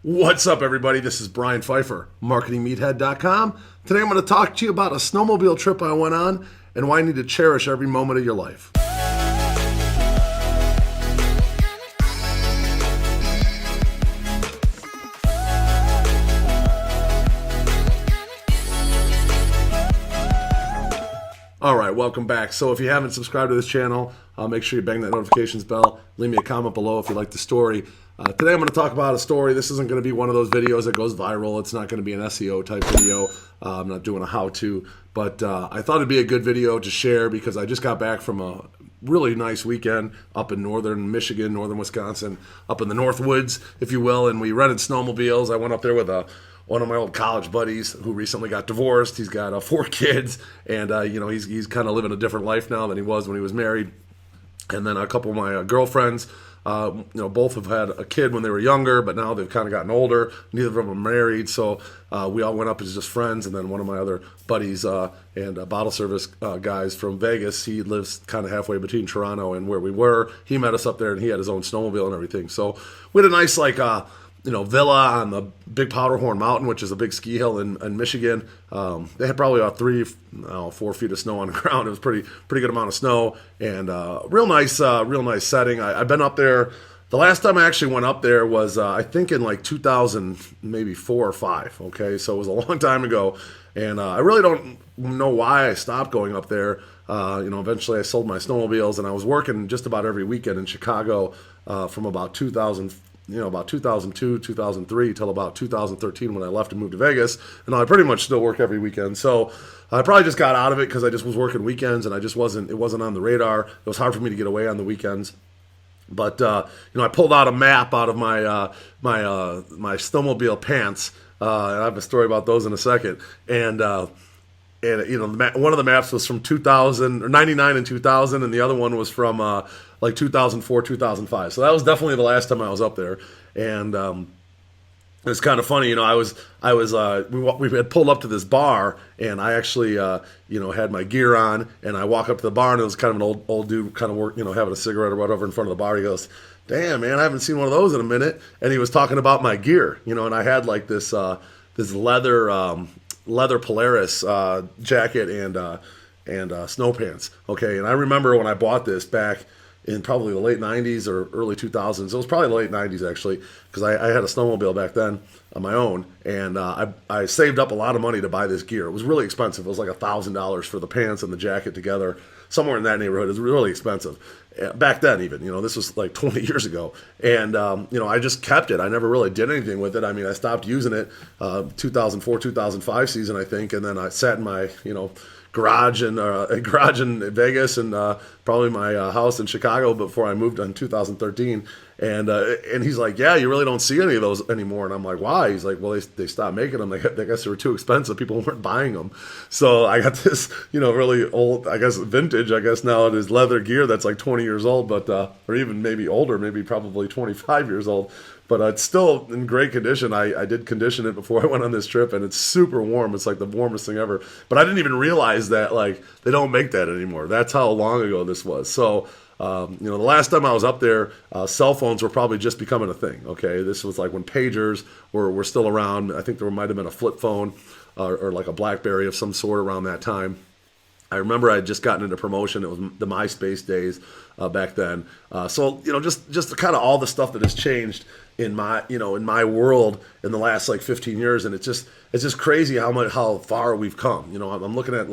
What's up, everybody? This is Brian Pfeiffer, marketingmeathead.com. Today I'm going to talk to you about a snowmobile trip I went on and why you need to cherish every moment of your life. All right, welcome back. So if you haven't subscribed to this channel, make sure you bang that notifications bell. Leave me a comment below if you like the story. Today I'm going to talk about a story. This isn't going to be one of those videos that goes viral. It's not going to be an SEO type video. I'm not doing a how-to, but I thought it'd be a good video to share because I just got back from a really nice weekend up in northern Michigan, northern Wisconsin, up in the North Woods, if you will, and we rented snowmobiles. I went up there with one of my old college buddies who recently got divorced. He's got 4 kids, and he's kind of living a different life now than he was when he was married. And then a couple of my girlfriends, both have had a kid when they were younger, but now they've kind of gotten older. Neither of them are married, so we all went up as just friends. And then one of my other buddies and bottle service guys from Vegas, he lives kind of halfway between Toronto and where we were. He met us up there, and he had his own snowmobile and everything. So we had a nice villa on the Big Powderhorn Mountain, which is a big ski hill in Michigan. They had probably about 4 feet of snow on the ground. It was pretty good amount of snow, and real nice setting. I've been up there. The last time I actually went up there was I think in like 2000, maybe 4 or 5. Okay, so it was a long time ago, and I really don't know why I stopped going up there. Eventually I sold my snowmobiles, and I was working just about every weekend in Chicago from about 2002, 2003 till about 2013 when I left and moved to Vegas, and I pretty much still work every weekend. So I probably just got out of it because I just was working weekends, and it wasn't on the radar. It was hard for me to get away on the weekends. But I pulled out a map out of my snowmobile pants, and I have a story about those in a second. And one of the maps was from 2000 or 99 and 2000, and the other one was from 2004, 2005. So that was definitely the last time I was up there. And it's kind of funny, we had pulled up to this bar, and I actually had my gear on, and I walk up to the bar, and it was kind of an old dude kind of having a cigarette or whatever in front of the bar. He goes, "Damn, man, I haven't seen one of those in a minute." And he was talking about my gear, and I had like this leather Polaris jacket and snow pants. Okay, and I remember when I bought this back in probably the late 90s or early 2000s. It was probably the late 90s, actually, because I had a snowmobile back then on my own, and I saved up a lot of money to buy this gear. It was really expensive. It was like $1,000 for the pants and the jacket together, somewhere in that neighborhood. It was really expensive. Back then, even, this was like 20 years ago. And, I just kept it. I never really did anything with it. I mean, I stopped using it 2004, 2005 season, I think, and then I sat in my, garage in Vegas and probably my house in Chicago before I moved in 2013. And he's like, "Yeah, you really don't see any of those anymore." And I'm like, "Why?" He's like, "Well, they stopped making them. I guess they were too expensive. People weren't buying them." So I got this, really old, I guess vintage, now it is leather gear that's like 20 years old, but or even maybe older, maybe probably 25 years old. But it's still in great condition. I did condition it before I went on this trip, and it's super warm. It's like the warmest thing ever. But I didn't even realize that they don't make that anymore. That's how long ago this was. So the last time I was up there, cell phones were probably just becoming a thing. Okay, this was like when pagers were still around. I think there might have been a flip phone or like a BlackBerry of some sort around that time. I remember I had just gotten into promotion. It was the MySpace days back then. So just kind of all the stuff that has changed in my world in the last 15 years, and it's just crazy how far we've come. I'm looking at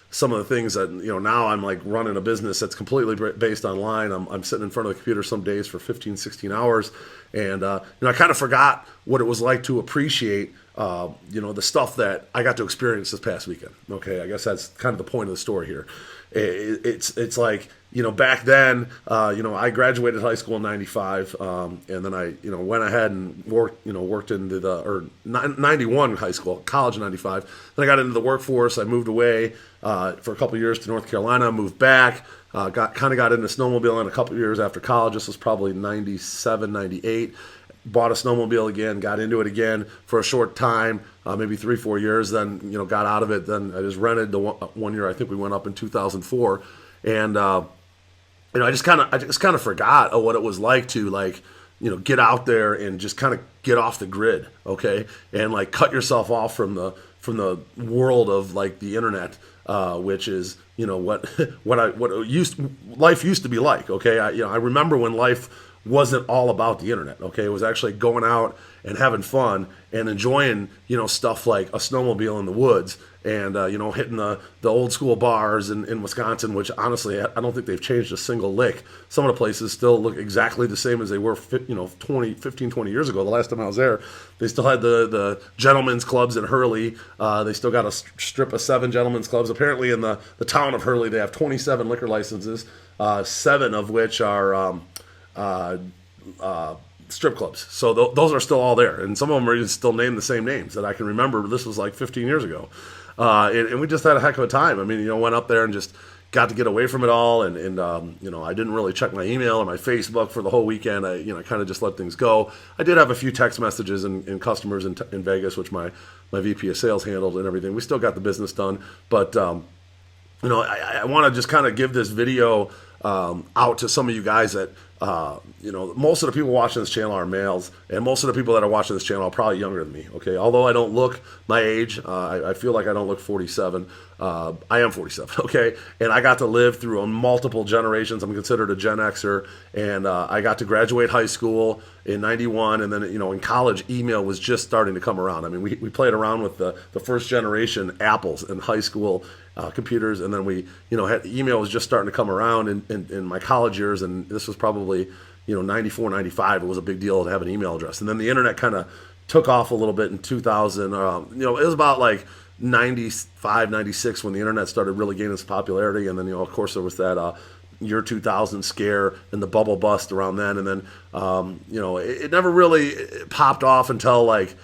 some of the things that now I'm running a business that's completely based online. I'm sitting in front of the computer some days for 15, 16 hours, and I kind of forgot what it was like to appreciate the stuff that I got to experience this past weekend. Okay, I guess that's kind of the point of the story here. It's like, back then, I graduated high school in 95, and then I, went ahead and worked into 91 high school, college in 95. Then I got into the workforce. I moved away for a couple of years to North Carolina, moved back, got into snowmobiling a couple of years after college. This was probably 97, 98. Bought a snowmobile again, got into it again for a short time, maybe 3-4 years, then, got out of it. Then I just rented the one year. I think we went up in 2004. And, I just kind of forgot what it was like to get out there and just kind of get off the grid, okay, and like cut yourself off from the world of like the internet, which is what life used to be like. Okay, I remember when life wasn't all about the internet. Okay, it was actually going out and having fun and enjoying stuff like a snowmobile in the woods and hitting the old school bars in Wisconsin, which honestly I don't think they've changed a single lick. Some of the places still look exactly the same as they were 20 years ago. The last time I was there, they still had the gentlemen's clubs in Hurley. They still got a strip of 7 gentlemen's clubs. Apparently in the town of Hurley they have 27 liquor licenses, 7 of which are strip clubs. So those are still all there, and some of them are even still named the same names that I can remember. This was like 15 years ago, and we just had a heck of a time. I mean, went up there and just got to get away from it all, and I didn't really check my email or my Facebook for the whole weekend. I kind of just let things go. I did have a few text messages and customers in Vegas, which my VP of sales handled and everything. We still got the business done, but I want to just kind of give this video out to some of you guys that most of the people watching this channel are males, and most of the people that are watching this channel are probably younger than me. Okay, although I don't look my age, I feel like I don't look 47. I am 47. Okay, and I got to live through multiple generations. I'm considered a Gen Xer, and I got to graduate high school in '91, and then in college, email was just starting to come around. I mean, we played around with the first generation Apples in high school. Computers, and then we had email was just starting to come around in my college years, and this was probably 94, 95. It was a big deal to have an email address, and then the internet kind of took off a little bit in 2000. It was about like 95, 96 when the internet started really gaining its popularity, and then of course there was that year 2000 scare and the bubble bust around then, and then it never really popped off until like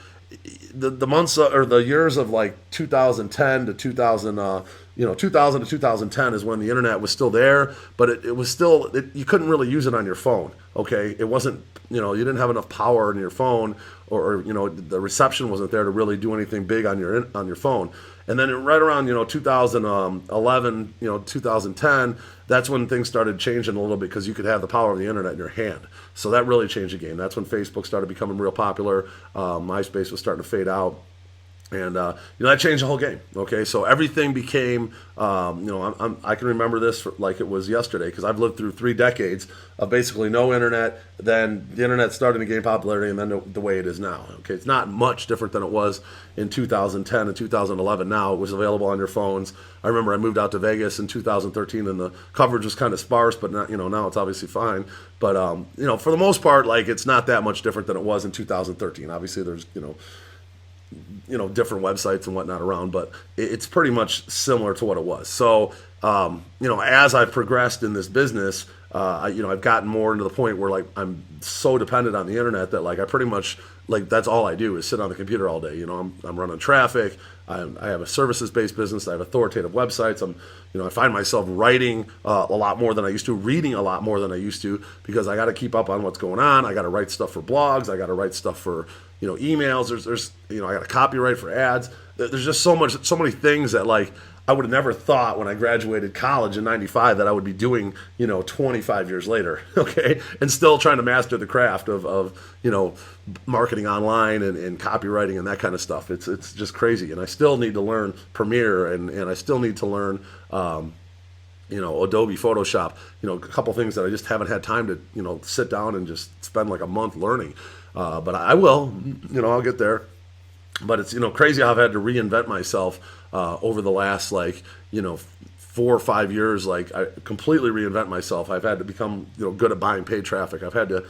the months or the years of like 2010 to 2000 2000 to 2010 is when the internet was still there, but it was still you couldn't really use it on your phone. Okay, it wasn't you didn't have enough power in your phone, or the reception wasn't there to really do anything big on your phone. And then right around 2011 2010, that's when things started changing a little bit, because you could have the power of the internet in your hand. So that really changed the game. That's when Facebook started becoming real popular. MySpace was starting to fade out. And that changed the whole game. Okay, so everything became, I can remember this like it was yesterday, because I've lived through 3 decades of basically no internet. Then the internet started to gain popularity, and then the way it is now. Okay, it's not much different than it was in 2010 and 2011. Now it was available on your phones. I remember I moved out to Vegas in 2013, and the coverage was kind of sparse, but not, now it's obviously fine. But for the most part, like, it's not that much different than it was in 2013. Obviously, there's different websites and whatnot around, but it's pretty much similar to what it was. So, as I've progressed in this business, I've gotten more into the point where like I'm so dependent on the internet that like I pretty much like that's all I do is sit on the computer all day. I'm running traffic. I have a services-based business. I have authoritative websites. I find myself writing a lot more than I used to, reading a lot more than I used to, because I got to keep up on what's going on. I got to write stuff for blogs. I got to write stuff for emails. There's I got to copyright for ads. There's just so many things that like I would have never thought when I graduated college in '95 that I would be doing 25 years later. Okay, and still trying to master the craft of marketing online and copywriting and that kind of stuff. It's just crazy, and I still need to learn Premiere, and I still need to learn Adobe Photoshop. A couple things that I just haven't had time to sit down and just spend like a month learning. But I will, I'll get there. But it's, crazy how I've had to reinvent myself over the last 4 or 5 years. Like, I completely reinvent myself. I've had to become, good at buying paid traffic. I've had to,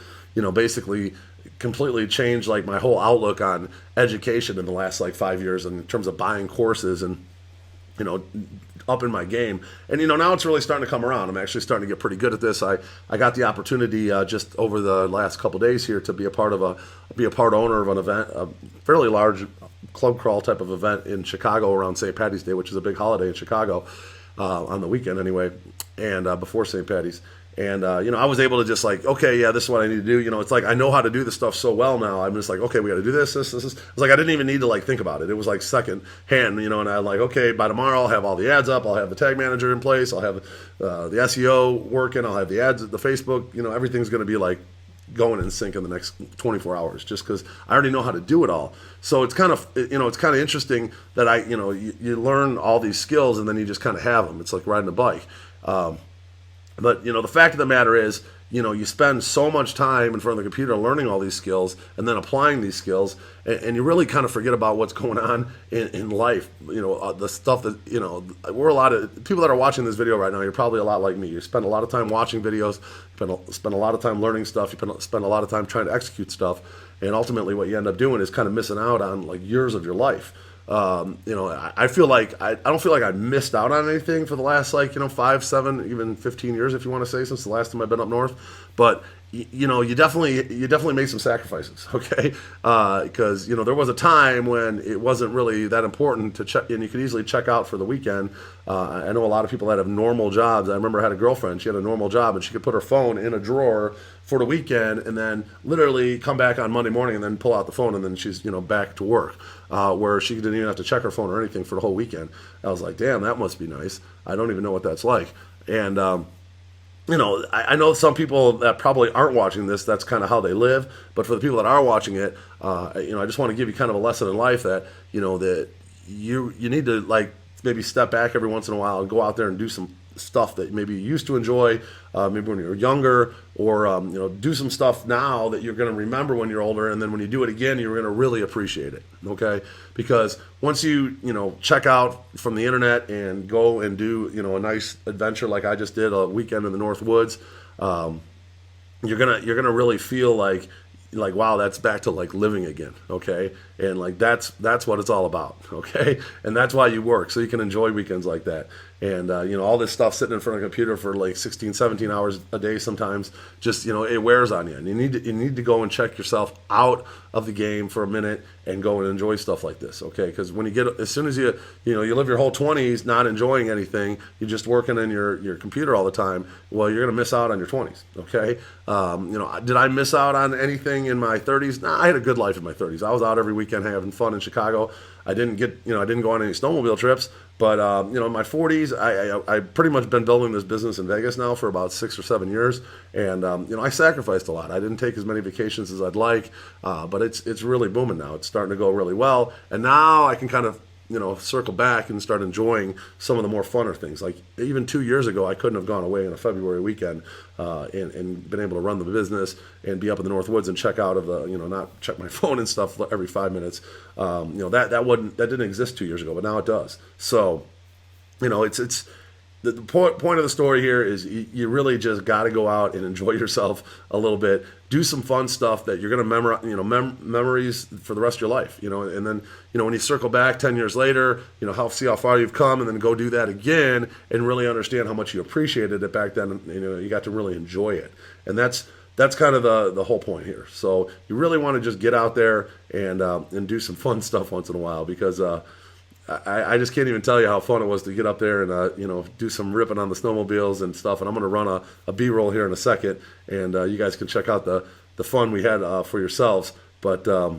basically completely change like my whole outlook on education in the last 5 years in terms of buying courses and, up in my game. And now it's really starting to come around. I'm actually starting to get pretty good at this. I got the opportunity just over the last couple days here to be a part owner of an event, a fairly large club crawl type of event in Chicago around St. Patty's Day, which is a big holiday in Chicago on the weekend anyway, and before St. Patty's. And, I was able to just okay, yeah, this is what I need to do. It's like I know how to do this stuff so well now. I'm just like, okay, we got to do this. It's like I didn't even need to think about it. It was like second hand, and I'm like, okay, by tomorrow I'll have all the ads up. I'll have the tag manager in place. I'll have the SEO working. I'll have the ads, the Facebook. Everything's going to be going in sync in the next 24 hours, just because I already know how to do it all. So it's kind of, it's kind of interesting that you learn all these skills and then you just kind of have them. It's like riding a bike. But the fact of the matter is, you spend so much time in front of the computer learning all these skills and then applying these skills, and you really kind of forget about what's going on in life. The stuff that, we're a lot of people that are watching this video right now. You're probably a lot like me. You spend a lot of time watching videos, spend a lot of time learning stuff, you spend a lot of time trying to execute stuff, and ultimately what you end up doing is kind of missing out on like years of your life. I feel like I don't feel like I missed out on anything for the last 5, 7, even 15 years, if you want to say, since the last time I've been up north. But you definitely made some sacrifices, okay? Because there was a time when it wasn't really that important to check, and you could easily check out for the weekend. I know a lot of people that have normal jobs. I remember I had a girlfriend. She had a normal job, and she could put her phone in a drawer for the weekend, and then literally come back on Monday morning, and then pull out the phone, and then she's back to work, where she didn't even have to check her phone or anything for the whole weekend. I was like, damn, that must be nice. I don't even know what that's like, and I know some people that probably aren't watching this, that's kind of how they live. But for the people that are watching it, I just want to give you kind of a lesson in life that, that you need to maybe step back every once in a while and go out there and do some stuff that maybe you used to enjoy, maybe when you were younger, or do some stuff now that you're going to remember when you're older, and then when you do it again, you're going to really appreciate it. Okay, because once you check out from the internet and go and do a nice adventure like I just did, a weekend in the North Woods, you're gonna really feel like wow, that's back to living again, okay? And that's what it's all about, okay? And that's why you work, so you can enjoy weekends like that. And all this stuff sitting in front of a computer for 16, 17 hours a day sometimes, just it wears on you. And you need to go and check yourself out of the game for a minute and go and enjoy stuff like this, okay? Because when as soon as you live your whole 20s not enjoying anything, you're just working in your computer all the time, well, you're gonna miss out on your 20s, okay? Did I miss out on anything in my 30s? Nah, I had a good life in my 30s. I was out every weekend having fun in Chicago. I didn't go on any snowmobile trips, but in my 40s, I pretty much been building this business in Vegas now for about 6 or 7 years, and I sacrificed a lot. I didn't take as many vacations as I'd like, but it's really booming now. It's starting to go really well, and now I can kind of circle back and start enjoying some of the more funner things. Like even 2 years ago, I couldn't have gone away on a February weekend and been able to run the business and be up in the North Woods and check out of the, not check my phone and stuff every 5 minutes. That didn't exist 2 years ago, but now it does. So, it's the point of the story here is you really just got to go out and enjoy yourself a little bit. Do some fun stuff that you're going to memorize, memories for the rest of your life. And then when you circle back 10 years later, see how far you've come, and then go do that again and really understand how much you appreciated it back then. You got to really enjoy it, and that's kind of the whole point here. So you really want to just get out there and do some fun stuff once in a while, because I just can't even tell you how fun it was to get up there and do some ripping on the snowmobiles and stuff. And I'm going to run a B-roll here in a second, and you guys can check out the fun we had for yourselves. But I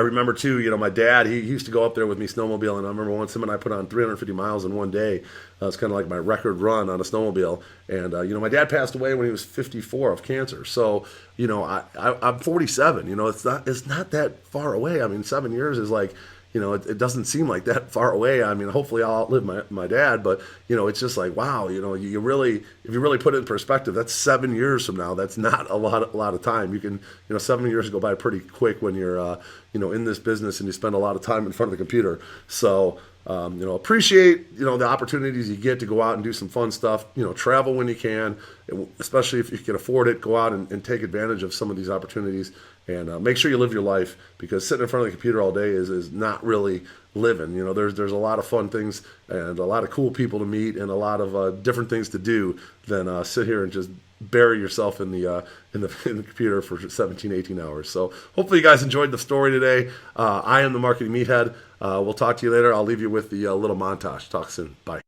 remember too. My dad, he used to go up there with me snowmobiling, and I remember once him and I put on 350 miles in one day. It's kind of like my record run on a snowmobile. And my dad passed away when he was 54 of cancer. So I'm 47. It's not that far away. I mean, 7 years is like. It doesn't seem like that far away. I mean, hopefully I'll outlive my dad, but, it's just like, wow, you really, if you really put it in perspective, that's 7 years from now. That's not a lot of time. You can, 7 years go by pretty quick when you're, in this business and you spend a lot of time in front of the computer. So, appreciate, the opportunities you get to go out and do some fun stuff, travel when you can, especially if you can afford it, go out and take advantage of some of these opportunities, and make sure you live your life, because sitting in front of the computer all day is not really living. There's a lot of fun things and a lot of cool people to meet and a lot of different things to do than sit here and just bury yourself in the computer for 17, 18 hours. So hopefully you guys enjoyed the story today. I am the Marketing Meathead. We'll talk to you later. I'll leave you with the little montage. Talk soon. Bye.